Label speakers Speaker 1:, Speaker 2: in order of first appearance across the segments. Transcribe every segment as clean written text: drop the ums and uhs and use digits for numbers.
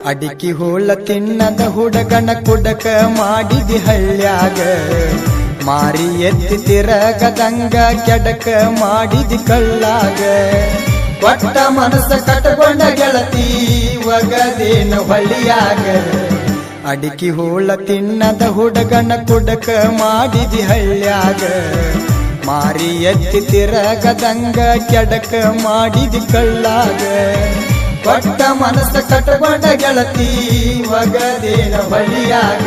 Speaker 1: ಅಡಿಕಿ ಹೋಳ ತಿನ್ನದ ಹುಡುಗನ ಕುಡಕ ಮಾಡಿದಿ ಹಳ್ಳ್ಯಾಗ ಮಾರಿ ಎತ್ತಿ ತಿರಗದಂಗ ಕೆಡಕ ಮಾಡಿದಿ ಕಳ್ಳಾಗ ಕೊಟ್ಟ ಮನಸ್ಸ ಕಟ್ಟಕೊಂಡ ಗೆಳತಿ ಒಗದೇನ ಹೊಳಿಯಾಗ ಅಡಿಕಿ ಹೋಳ ತಿನ್ನದ ಹುಡುಗನ ಕುಡಕ ಮಾಡಿದಿ ಹಳ್ಳ್ಯಾಗ ಮಾರಿ ಎತ್ತಿ ತಿರಗದಂಗ ಕೆಡಕ ಮಾಡಿದಿ ಕಳ್ಳಾಗ ಕೊಟ್ಟ ಮನಸ್ಸ ಕಟ್ಟಕೊಂಡ ಗೆಳತಿ ಒಗದೇನ ಬಳಿಯಾಗ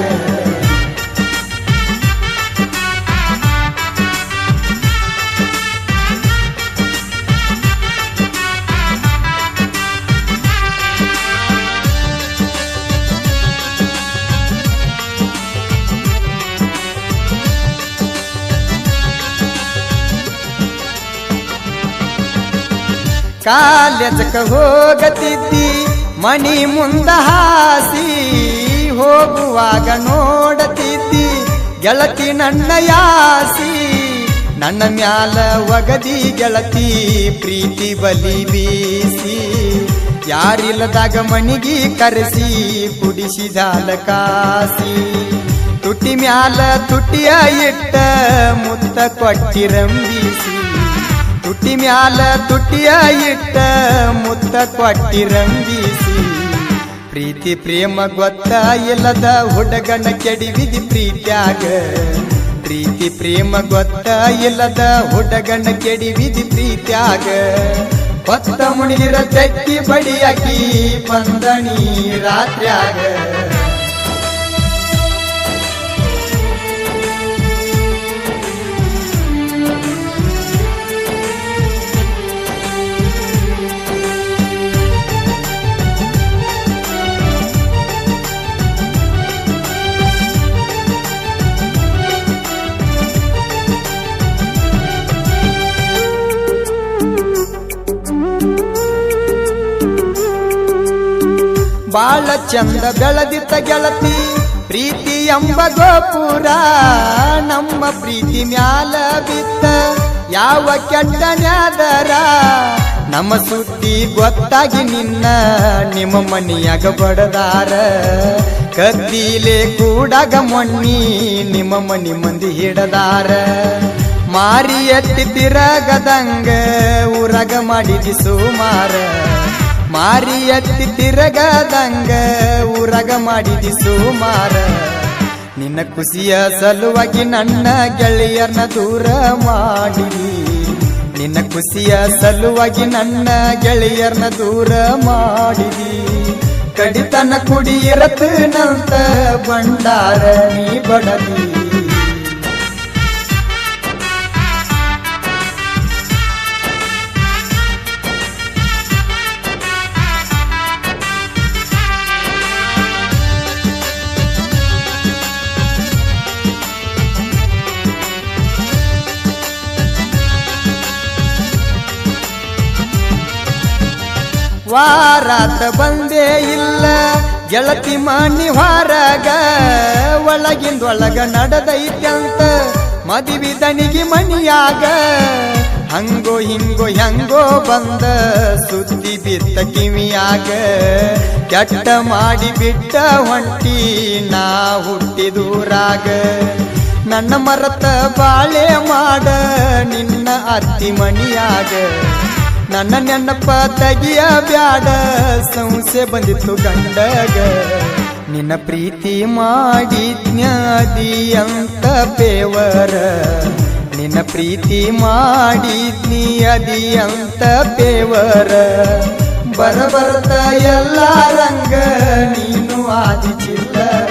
Speaker 1: ಕಾಲೇಜಕ ಹೋಗತಿದ್ದಿ ಮನಿ ಮುಂದ ಹಾಸಿ ಹೋಗುವಾಗ ನೋಡತಿದ್ದಿ ಗೆಳತಿ ನನ್ನ ಯಾಸಿ ನನ್ನ ಮ್ಯಾಲ ಒಗದಿ ಗೆಳತಿ ಪ್ರೀತಿ ಬಲಿ ಬೀಸಿ ಯಾರಿಲ್ಲದಾಗ ಮನಿಗಿ ಕರೆಸಿ ಕುಡಿಸಿದಾಲ ಕಾಸಿ ತುಟಿ ಮ್ಯಾಲ ತುಟಿಯ ಇಟ್ಟ ಮುತ್ತ ಕೊಟ್ಟಿರಂಬಿಸಿ ತುಟಿ ಮ್ಯಾಲ ತುಟಿಯ ಇಟ್ಟ ಮುತ್ತ ಕೊಟ್ಟಿರಂಬಿಸಿ ಪ್ರೀತಿ ಪ್ರೇಮ ಗೊತ್ತ ಇಲ್ಲದ ಹುಡುಗನ ಕೆಡಿವಿದಿ ಪ್ರೀತ್ಯಾಗ ಪ್ರೀತಿ ಪ್ರೇಮ ಗೊತ್ತ ಇಲ್ಲದ ಹುಡುಗನ ಕೆಡಿವಿದಿ ಪ್ರೀತ್ಯಾಗ ಹೊತ್ತ ಮುಣಿಗಿರ ತೆಕ್ಕಿ ಬಡಿಯಾಕಿ ಬಂದಣಿ ರಾತ್ರ್ಯಾಗ ಬಾಳ ಚಂದ ಬೆಳೆದಿತ್ತ ಗೆಳತಿ ಪ್ರೀತಿ ಎಂಬ ಗೋಪುರ ನಮ್ಮ ಪ್ರೀತಿ ಮ್ಯಾಲ ಬಿತ್ತ ಯಾವ ಕೆಟ್ಟ ನ್ಯಾದರ ನಮ್ಮ ಸುದ್ದಿ ಗೊತ್ತಾಗಿ ನಿನ್ನ ನಿಮ್ಮ ಮನಿಯಾಗ ಬಡದಾರ ಕದ್ದಿಲೆ ಕೂಡಾಗ ಮೊನ್ನಿ ನಿಮ್ಮ ಮನಿ ಮಂದಿ ಹಿಡದಾರ ಮಾರಿ ಎತ್ತಿ ತಿರಗದಂಗ ಊರಾಗ ಮಾಡಿದಿ ಸುಮಾರ ಮಾರಿ ಎತ್ತಿ ತಿರಗದಂಗ ಊರಾಗ ಮಾಡಿದಿ ಸುಮಾರ ನಿನ್ನ ಖುಷಿಯ ಸಲುವಾಗಿ ನನ್ನ ಗೆಳೆಯರ್ನ ದೂರ ಮಾಡಿದಿ ನಿನ್ನ ಖುಷಿಯ ಸಲುವಾಗಿ ನನ್ನ ಗೆಳೆಯರ್ನ ದೂರ ಮಾಡಿದಿ ಕಡಿತನ ಕುಡಿಯಿರತನಂತ ಬಂಡಾರ ನೀ ಬಡದಿ ವಾರಾತ ಬಂದೇ ಇಲ್ಲ ಗೆಳತಿ ಮನಿ ಹೊರಗ ಒಳಗಿಂದೊಳಗ ನಡೆದೈತ್ಯಂತ ಮದುವೆ ದಣಿಗಿ ಮನಿಯಾಗ ಹಂಗೋ ಹಿಂಗೋ ಹೆಂಗೋ ಬಂದ ಸುದ್ದಿ ಬಿತ್ತ ಕಿವಿಯಾಗ ಕೆಟ್ಟ ಮಾಡಿ ಬಿಟ್ಟ ಹೊಂಟಿ ನಾ ಹುಟ್ಟಿದೂರಾಗ ನನ್ನ ಮರತ ಬಾಳೆ ಮಾಡ ನಿನ್ನ ಅತ್ತಿ ಮನಿಯಾಗ ನನ್ನ ನೆನಪ ತೆಗಿಯ ಬ್ಯಾಡ ಸಂಸೆ ಬಂದಿತ್ತು ಗಂಡಗ ನಿನ್ನ ಪ್ರೀತಿ ಮಾಡಿದ್ನ್ಯಾದಿ ಅಂತ ಬೇವರ ನಿನ್ನ ಪ್ರೀತಿ ಮಾಡಿದ್ನಿ ಅದಿ ಅಂತ ಬೇವರ ಬರಬರ್ತ ಎಲ್ಲ ರಂಗ ನೀನು ಆದಿ ಚಿಲ್ಲರ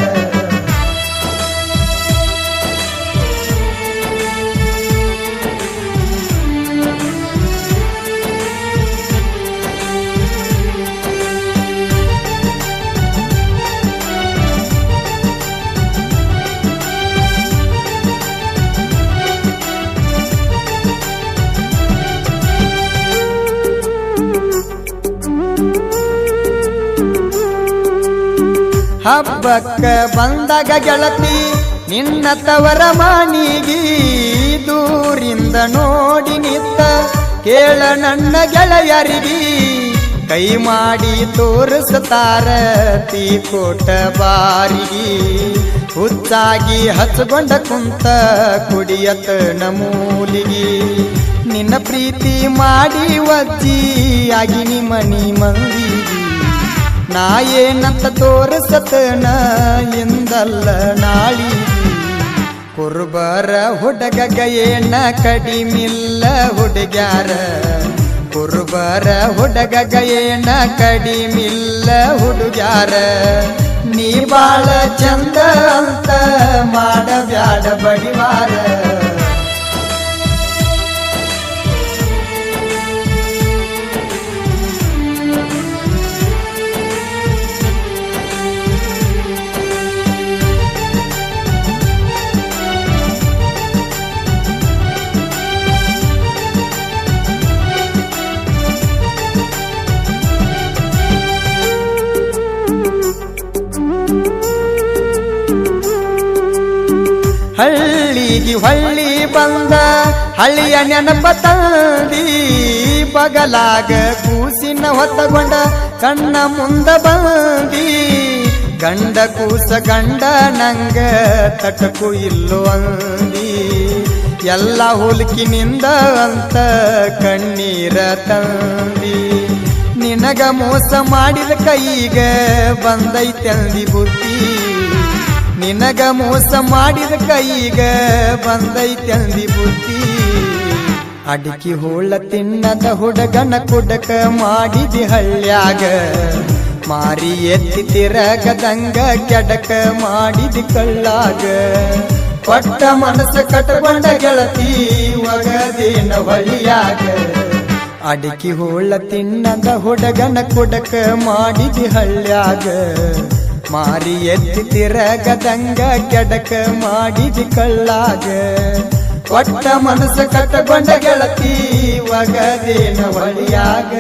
Speaker 1: ಹಬ್ಬಕ್ಕ ಬಂದಾಗ ಗೆಳತಿ ನಿನ್ನ ತವರ ಮನಿಗಿ ದೂರಿಂದ ನೋಡಿ ನಿತ್ತ ಕೇಳ ನನ್ನ ಗೆಳೆಯರಿಗಿ ಕೈ ಮಾಡಿ ತೋರಿಸ್ತಾರ ತೀಕೋಟ ಬಾರಿಗಿ ಹುಚ್ಚಾಗಿ ಹಚ್ಕೊಂಡ ಕುಂತ ಕುಡಿಯತ ನಮೂಲಿಗಿ ನಿನ್ನ ಪ್ರೀತಿ ಮಾಡಿ ವಜ್ಜಿ ಆಗಿನಿ ಮನಿ ಮಂದಿಗಿ ನಾ ಏನಂತ ತೋರಿಸತನ ಎಂದಲ್ಲ ನಾಳಿಗಿ ಕುರುಬರ ಹುಡುಗಗ ಏನ ಕಡಿಮಿಲ್ಲ ಹುಡುಗ್ಯಾರ ಕುರುಬರ ಹುಡುಗಗ ಏನ ಕಡಿಮಿಲ್ಲ ಹುಡುಗ್ಯಾರ ನೀ ಬಾಳ ಚಂದ ಅಂತ ಮಾಡಬ್ಯಾಡ ಬಡಿವಾರ ಹಳ್ಳಿಗೆ ಹೊಳ್ಳಿ ಬಂದ ಹಳ್ಳಿಯ ನೆನಪ ತಂದಿ ಬಗಲಾಗ ಕೂಸಿನ ಹೊತ್ತಗೊಂಡ ಕಣ್ಣ ಮುಂದ ಬಂದಿ ಗಂಡ ಕೂಸ ಗಂಡ ನಂಗ ತಟಕು ಇಲ್ಲೋ ಅಂದಿ ಎಲ್ಲ ಹುಲ್ಕಿನಿಂದ ಅಂತ ಕಣ್ಣೀರ ತಂದಿ ನಿನಗ ಮೋಸ ಮಾಡಿದ ಕೈಗ ಬಂದೈತಂದಿ ಬುದ್ಧಿ ನಿನಗ ಮೋಸ ಮಾಡಿದ ಕೈಗ ಬಂದೈತಂದಿ ಬುದ್ಧಿ ಅಡಿಕೆ ಹೋಳ ತಿನ್ನದ ಹುಡುಗನ ಕುಡಕ ಮಾಡಿದಿ ಹಳ್ಳ್ಯಾಗ ಮಾರಿ ಎತ್ತಿ ತಿರಗದಂಗ ಕೆಡಕ ಮಾಡಿದಿ ಕಳ್ಳಾಗ ಕೊಟ್ಟ ಮನಸ್ಸ ಕಟ್ಟಕೊಂಡ ಗೆಳತಿ ಒಗದೇನ ಹೊಳಿಯಾಗ ಅಡಿಕೆ ಹೋಳ ತಿನ್ನದ ಹುಡುಗನ ಕುಡಕ ಮಾಡಿದಿ ಹಳ್ಳ್ಯಾಗ ಮಾರಿ ಎತ್ತಿ ತಿರಗದಂಗ ಕೆಡಕ ಮಾಡಿದಿ ಕಳ್ಳಾಗ ಕೊಟ್ಟ ಮನಸ್ಸ ಕಟ್ಟಕೊಂಡ ಗೆಳತಿ ಒಗದೇನ ಹೊಳಿಯಾಗ